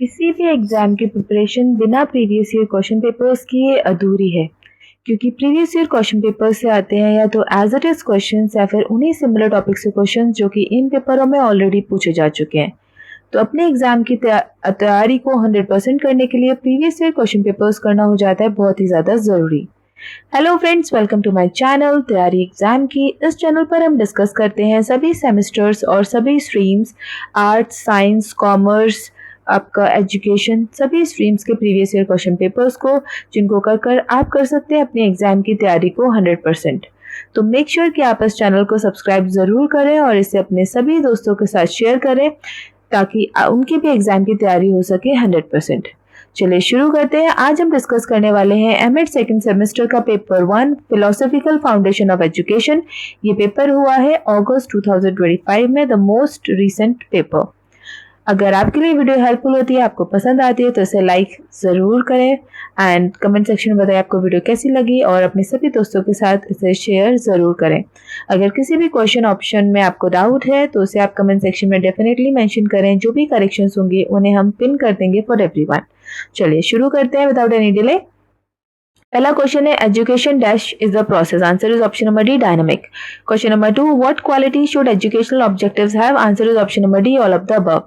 किसी भी एग्जाम की प्रिपरेशन बिना प्रीवियस ईयर क्वेश्चन पेपर्स किए अधूरी है, क्योंकि प्रीवियस ईयर क्वेश्चन पेपर से आते हैं या तो एज इट इज क्वेश्चंस या फिर उन्हीं सिमिलर टॉपिक से क्वेश्चंस जो कि इन पेपरों में ऑलरेडी पूछे जा चुके हैं। तो अपने एग्जाम की तैयारी को 100% करने के लिए प्रीवियस ईयर क्वेश्चन पेपर्स करना हो जाता है बहुत ही ज़्यादा ज़रूरी। Hello friends, welcome to my channel तैयारी एग्जाम की। इस चैनल पर हम डिस्कस करते हैं सभी सेमेस्टर्स और सभी स्ट्रीम्स, आर्ट्स, साइंस, कॉमर्स, आपका एजुकेशन, सभी स्ट्रीम्स के प्रीवियस ईयर क्वेश्चन पेपर्स को, जिनको कर आप कर सकते हैं अपने एग्जाम की तैयारी को 100%। तो मेक श्योर कि आप इस चैनल को सब्सक्राइब ज़रूर करें और इसे अपने सभी दोस्तों के साथ शेयर करें ताकि उनकी भी एग्जाम की तैयारी हो सके 100%। चलिए शुरू करते हैं। आज हम डिस्कस करने वाले हैं एमएड सेकंड सेमेस्टर का paper 1 philosophical foundation of education. ये पेपर हुआ है अगस्त 2025 में, द मोस्ट रीसेंट पेपर। अगर आपके लिए वीडियो हेल्पफुल होती है, आपको पसंद आती है, तो इसे लाइक ज़रूर करें एंड कमेंट सेक्शन में बताएं आपको वीडियो कैसी लगी और अपने सभी दोस्तों के साथ इसे शेयर ज़रूर करें। अगर किसी भी क्वेश्चन ऑप्शन में आपको डाउट है तो उसे आप कमेंट सेक्शन में डेफिनेटली मेंशन करें। जो भी करेक्शंस होंगे उन्हें हम पिन कर देंगे फॉर एवरीवन। चलिए शुरू करते हैं विदाउट एनी डिले। पहला क्वेश्चन है education dash is the process. Answer is option number D, dynamic. Question number 2, what quality should educational objectives have. Answer is option number D, all of the above.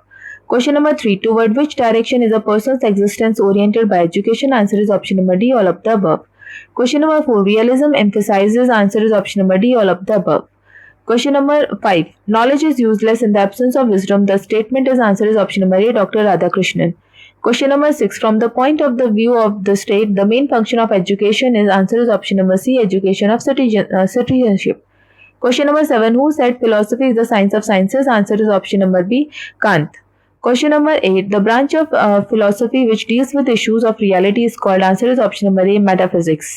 Question number 3, toward which direction is a person's existence oriented by education. Answer is option number D, all of the above. Question number 4, realism emphasizes. Answer is option number D, all of the above. Question number 5, knowledge is useless in the absence of wisdom. The statement is answer is option number A, Dr. Radhakrishnan. Question number 6, from the point of the view of the state, the main function of education is. Answer is option number C, education of citizenship. Question number 7, who said philosophy is the science of sciences. Answer is option number B, Kant. Question number 8, the branch of philosophy which deals with issues of reality is called. Answer is option number A, metaphysics.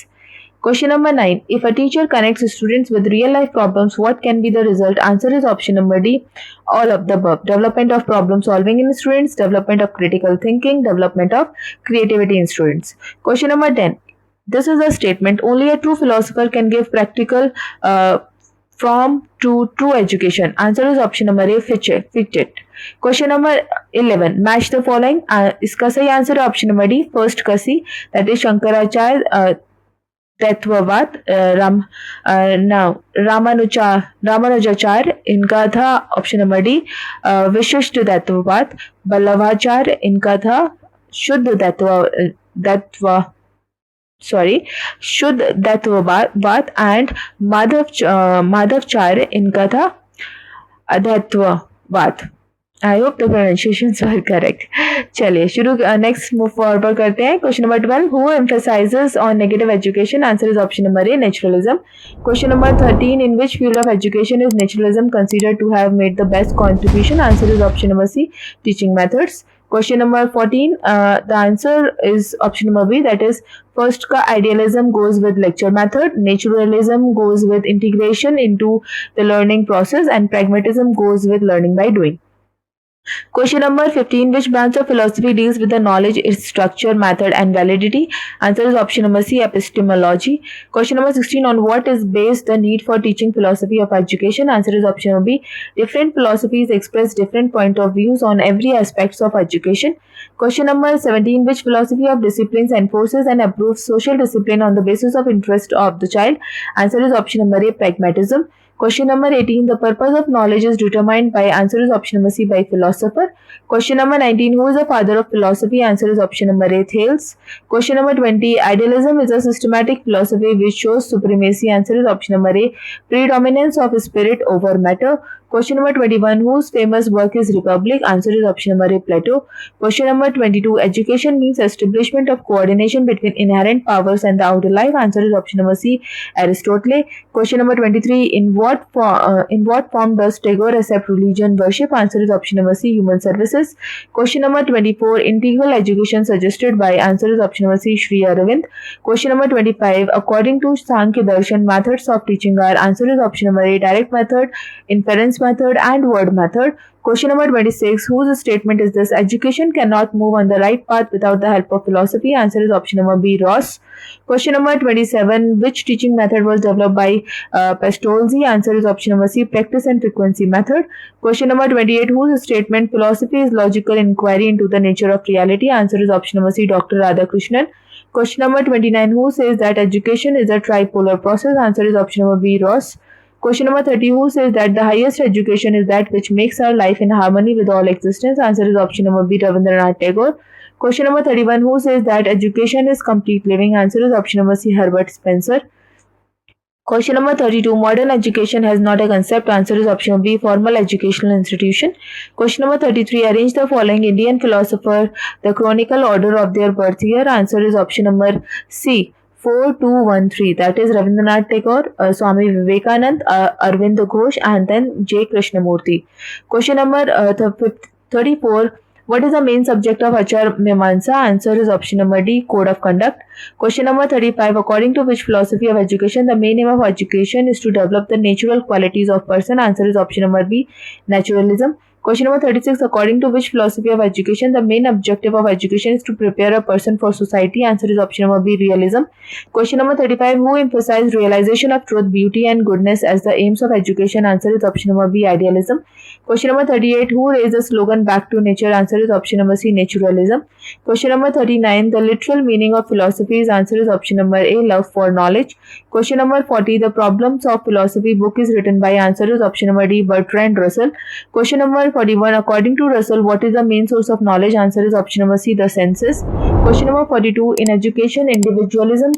Question number 9, if a teacher connects students with real life problems, what can be the result. Answer is option number D, all of the above. Development of problem solving in students, development of critical thinking, development of creativity in students. Question number 10, this is a statement, only a true philosopher can give practical from to true education. Answer is option number A, Fichte. Question number 11, match the following. इसका सही answer है option number D, first का सी, that is Shankaracharya तत्ववाद, Ramanujacharya इनका था option number D, विशिष्ट तत्ववाद। बल्लभाचार्य इनका था शुद्ध तत्ववाद एंड माधवचार्य इनका था अद्वैतवाद। I hope the pronunciations were correct. चलिए शुरू नेक्स्ट मूव फॉरवर्ड करते हैं। Question number 12, who emphasises on negative education. Answer is option number A, naturalism. Question number 13, in which field of education is naturalism considered to have made the best contribution. Answer is option number C, teaching methods. Question number 14, the answer is option number B, that is first का idealism goes with lecture method, naturalism goes with integration into the learning process and pragmatism goes with learning by doing. Question number 15, which branch of philosophy deals with the knowledge, its structure, method and validity. Answer is option number C, epistemology. Question number 16, on what is based the need for teaching philosophy of education. Answer is option number B, different philosophies express different point of views on every aspects of education. Question number 17, which philosophy of disciplines enforces and approves social discipline on the basis of interest of the child. Answer is option number A, pragmatism. Question number 18, the purpose of knowledge is determined by. Answer is option number C, by philosopher. Question number 19, who is the father of philosophy. Answer is option number A, Thales. Question number 20, idealism is a systematic philosophy which shows supremacy. Answer is option number A, predominance of spirit over matter. Question number 21, whose famous work is Republic. Answer is option number A, Plato. Question number 22, education means establishment of coordination between inherent powers and the outer life. Answer is option number C, Aristotle. Question number 23, in what form does Tagore accept religion worship. Answer is option number C, human services. Question number 24, integral education suggested by. Answer is option number C, Sri Aravind. Question number 25, according to Sankhya Darshan, methods of teaching are. Answer is option number A, direct method, inference method and word method. Question number 26. Whose statement is this? Education cannot move on the right path without the help of philosophy. Answer is option number B, Ross. Question number 27. Which teaching method was developed by Pestalozzi? Answer is option number C, practice and frequency method. Question number 28. Whose statement philosophy is logical inquiry into the nature of reality? Answer is option number C, Dr. Radhakrishnan. Question number 29. Who says that education is a tripolar process? Answer is option number B, Ross. Question number 30. Who says that the highest education is that which makes our life in harmony with all existence? Answer is option number B, Rabindranath Tagore. Question number 31. Who says that education is complete living? Answer is option number C, Herbert Spencer. Question number 32. Modern education has not a concept. Answer is option B, formal educational institution. Question number 33. Arrange the following Indian philosopher the chronicle order of their birth year. Answer is option number C, 4213. That is Rabindranath Tagore, Swami Vivekanand, Arvind Ghosh, and then J. Krishnamurti. Question number 34. What is the main subject of Achar Mimamsa? Answer is option number D, Code of Conduct. Question number 35. According to which philosophy of education, the main aim of education is to develop the natural qualities of person? Answer is option number B, Naturalism. Question number 36. According to which philosophy of education, the main objective of education is to prepare a person for society? Answer is option number B, Realism. Question number 35. Who emphasized realization of truth, beauty and goodness as the aims of education? Answer is option number B, Idealism. Question number 38. Who raised the slogan back to nature? Answer is option number C, Naturalism. Question number 39. The literal meaning of philosophy is answer is option number A, love for knowledge. Question number 40. The Problems of Philosophy book is written by answer is option number D, Bertrand Russell. Question number 41. According to Russell, what is the main source of knowledge? Answer is option number C, the senses. Question number 42. In education, individualism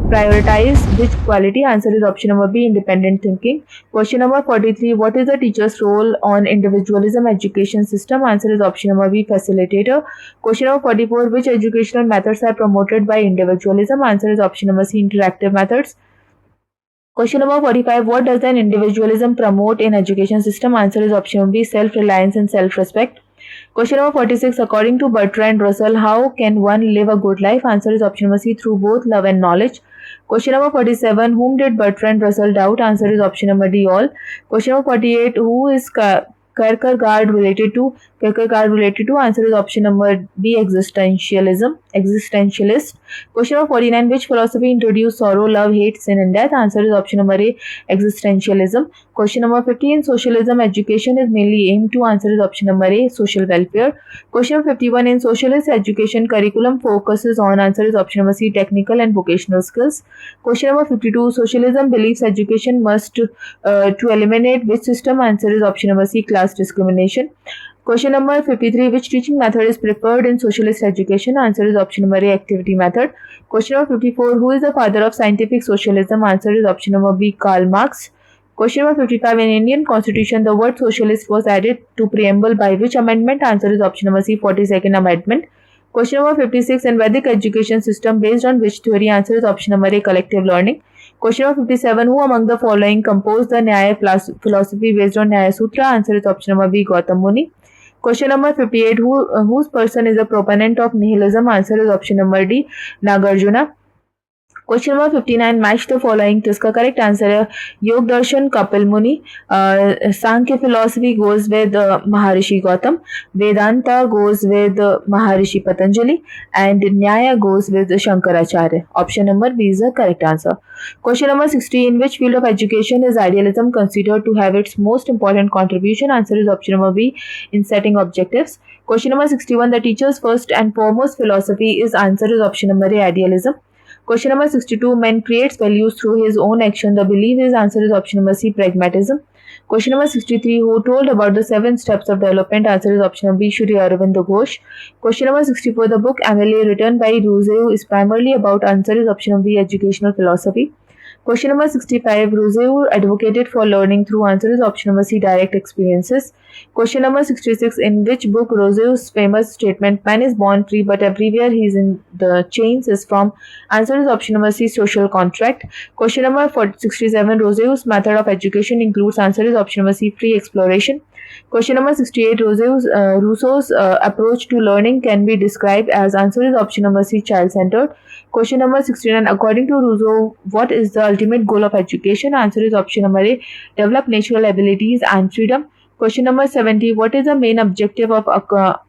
prioritize which quality? Answer is option number B, independent thinking. Question number 43. What is the teacher's role on individualism education system? Answer is option number B, facilitator. Question number 44. Which educational methods are promoted by individualism? Answer is option number C, interactive methods. Question number 45. What does an individualism promote in education system? Answer is option B, self-reliance and self-respect. Question number 46. According to Bertrand Russell, how can one live a good life? Answer is option number C, through both love and knowledge. Question number 47. Whom did Bertrand Russell doubt? Answer is option number D, all. Question number 48. Who is Kierkegaard related to? Answer is option number B, existentialism. Existentialist. Question number 49. Which philosophy introduced sorrow, love, hate, sin and death? Answer is option number A, existentialism. Question number 50. In socialism, education is mainly aimed to? Answer is option number A, social welfare. Question number 51. In socialist education, curriculum focuses on? Answer is option number C, technical and vocational skills. Question number 52. Socialism believes education must to eliminate which system? Answer is option number C, class discrimination. Question number 53. Which teaching method is preferred in socialist education? Answer is option number A, activity method. Question number 54. Who is the father of scientific socialism? Answer is option number B, Karl Marx. Question number 55. In Indian Constitution, the word socialist was added to preamble by which amendment? Answer is option number C, 42nd Amendment. Question number 56. In Vedic education system based on which theory? Answer is option number A, collective learning. Question number 57. Who among the following composed the Nyaya philosophy based on Nyaya Sutra? Answer is option number B, Gautam Muni. Question number 58. Whose person is a proponent of nihilism? Answer is option number D, Nagarjuna. Question number 59. Match the following. तो इसका correct answer है योग दर्शन कपिल मुनि, सांख्य philosophy goes with Maharishi Gautam, Vedanta goes with Maharishi Patanjali, and Nyaya goes with Shankaracharya. Option number B is the correct answer. Question number 60. In which field of education is idealism considered to have its most important contribution? Answer is option number B, in setting objectives. Question number 61. The teacher's first and foremost philosophy is? Answer is option number A, idealism. Question number 62. Man creates values through his own action. The belief is? Answer is option number C, pragmatism. Question number 63. Who told about the 7 steps of development? Answer is option number B, Shri Aurobindo Ghosh. Question number 64. The book Amelie written by Rousseau is primarily about? Answer is option number B, educational philosophy. Question number 65. Rousseau advocated for learning through? Answer is option number C, direct experiences. Question number 66. In which book Rousseau's famous statement, man is born free but everywhere he is in the chains is from? Answer is option number C, social contract. Question number 67. Rousseau's method of education includes? Answer is option number C, free exploration. Question number 68. Rousseau's approach to learning can be described as. Answer is option number C, child-centered. Question number 69. According to Rousseau, what is the ultimate goal of education? Answer is option number A, develop natural abilities and freedom. Question number 70. What is the main objective of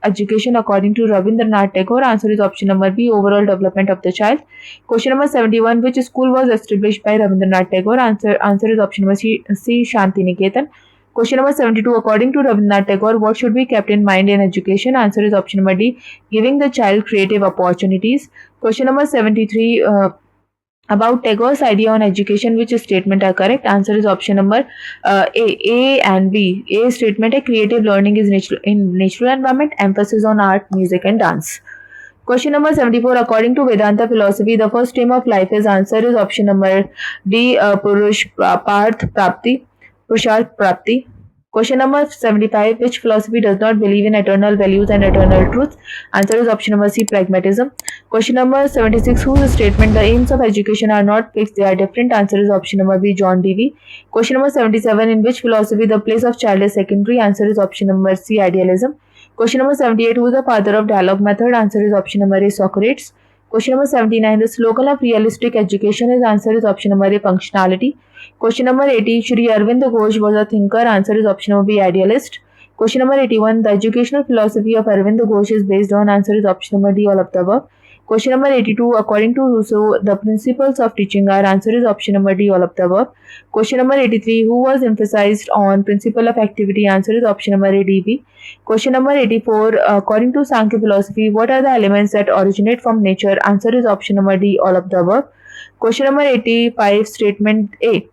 education according to Rabindranath Tagore? Answer is option number B, overall development of the child. Question number 71. Which school was established by Rabindranath Tagore? Answer is option number C, Shanti Niketan. Question number 72. According to Rabindranath Tagore, what should be kept in mind in education? Answer is option number D, giving the child creative opportunities. Question number 73. About Tagore's idea on education, which statement are correct? Answer is option number A and B. A statement: a creative learning is in natural environment, emphasis on art, music and dance. Question number 74. According to Vedanta philosophy, the first aim of life is. Answer is option number D, Purusharth Prapti. Question number 75. Which philosophy does not believe in eternal values and eternal truth? Answer is option number C, pragmatism. Question number 76. Whose statement: the aims of education are not fixed, they are different? Answer is option number B, John Dewey. Question number 77. In which philosophy the place of child is secondary? Answer is option number C, idealism. Question number 78. Who is the father of dialogue method? Answer is option number A, Socrates. Question number 79. The slogan of realistic education is. Answer is option number A, functionality. Question number 80. Shri Arvind Ghosh was a thinker. Answer is option number B, idealist. Question number 81. The educational philosophy of Arvind Ghosh is based on. Answer is option number D, all of the above. Question number 82. According to Rousseau, the principles of teaching are. Answer is option number D, all of the above. Question number 83. Who was emphasized on principle of activity? Answer is option number A, D.B. Question number 84. According to Sankhya philosophy, what are the elements that originate from nature? Answer is option number D, all of the above. Question number 85. Statement A: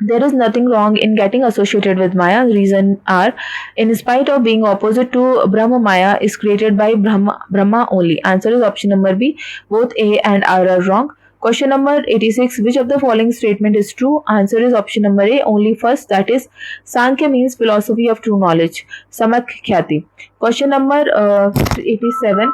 there is nothing wrong in getting associated with Maya. Reason are, in spite of being opposite to Brahma, Maya is created by Brahma only. Answer is option number B. Both A and R are wrong. Question number 86. Which of the following statement is true? Answer is option number A, only first, that is, Sankhya means philosophy of true knowledge. Samak Khyati. Question number 87.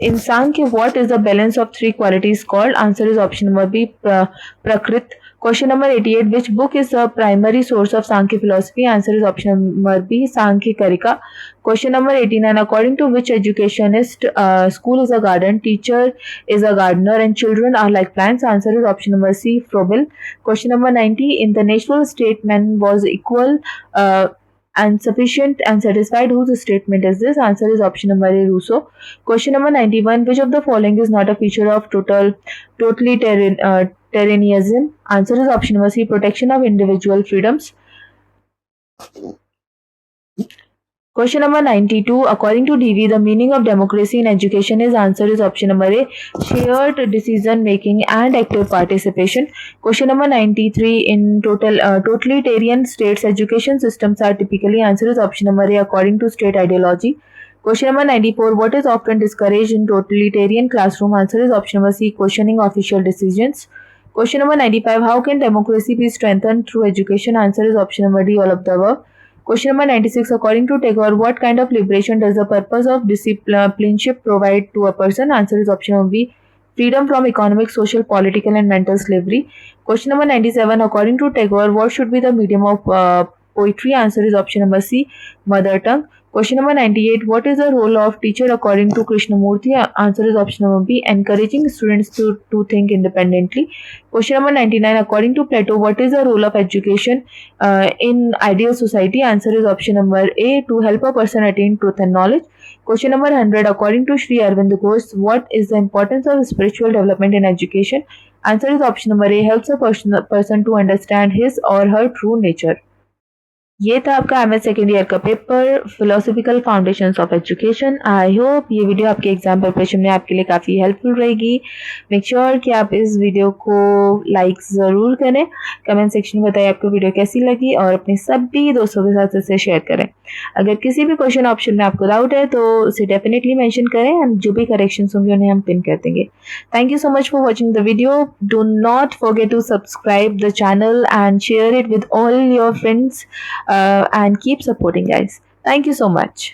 In Sankhya, what is the balance of three qualities called? Answer is option number B, Prakrit. Question number 88. Which book is the primary source of Sankhya philosophy? Answer is option number B, Sankhya Karika. Question number 89. According to which educationist, school is a garden, teacher is a gardener, and children are like plants? Answer is option number C, Froebel. Question number 90. In the natural state, man was equal and sufficient and satisfied. Whose statement is this? Answer is option number A, Rousseau. Question number 91. Which of the following is not a feature of totalitarianism? Answer is option number C, protection of individual freedoms. Question number 92. According to Dewey, the meaning of democracy in education is. Answer is option number A, shared decision making and active participation. Question number 93. In totalitarian states, education systems are typically. Answer is option number A, according to state ideology. Question number 94. What is often discouraged in totalitarian classroom? Answer is option number C, questioning official decisions. Question number 95. How can democracy be strengthened through education? Answer is option number D, all of the above. Question number 96. According to Tagore, what kind of liberation does the purpose of discipleship provide to a person? Answer is option number B, freedom from economic, social, political and mental slavery. Question number 97. According to Tagore, what should be the medium of poetry? Answer is option number C, mother tongue. Question number 98. What is the role of teacher according to Krishnamurti? Answer is option number B, encouraging students to think independently. Question number 99. According to Plato, what is the role of education in ideal society? Answer is option number A, to help a person attain truth and knowledge. Question number 100. According to Shri Arvind Ghosh, what is the importance of spiritual development in education? Answer is option number A, helps a person to understand his or her true nature. ये था आपका MS second year का paper philosophical foundations of education. I hope ये video आपके exam preparation में आपके लिए काफ़ी हेल्पफुल रहेगी। मेक श्योर कि आप इस वीडियो को लाइक ज़रूर करें, कमेंट सेक्शन में बताइए आपको वीडियो कैसी लगी और अपने सभी दोस्तों के साथ इसे शेयर करें। अगर किसी भी क्वेश्चन ऑप्शन में आपको डाउट है तो उसे डेफिनेटली मेंशन करें एंड जो भी करेक्शंस होंगे उन्हें हम पिन कर देंगे। Thank you so much for watching the video. Do not forget to subscribe the channel and share it with all your friends and keep supporting, guys. Thank you so much.